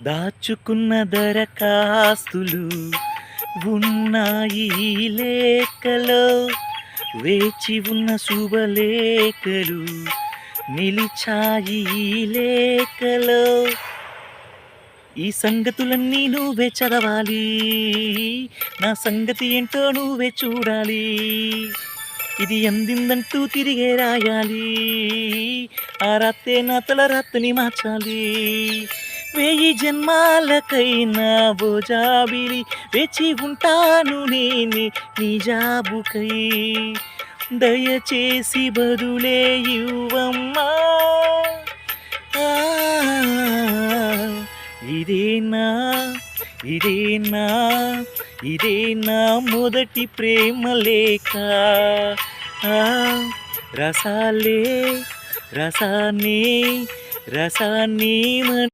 దాచుకున్న దరఖాస్తులు ఉన్నాయి ఈ లేఖలో, వేచి ఉన్న శుభలేఖలు నిలిచాయి ఈ లేఖలో. ఈ సంగతులన్నీ నువ్వే చదవాలి, నా సంగతి ఏంటో నువ్వే చూడాలి. ఇది అందిందంటూ తిరిగే రాయాలి, ఆ రాత్రే నా తల రాత్రిని మార్చాలి. 1000 జన్మాలకైనా బోజాబిలి వేచి ఉంటాను నేనే నీ జాబుకై. దయచేసి బదులే ఇవ్వమ్మా. ఆ, ఇదేనా ఇదేనా ఇదేనా మొదటి ప్రేమ లేఖ. ఆ, రసాలే రసాన్ని రసాన్ని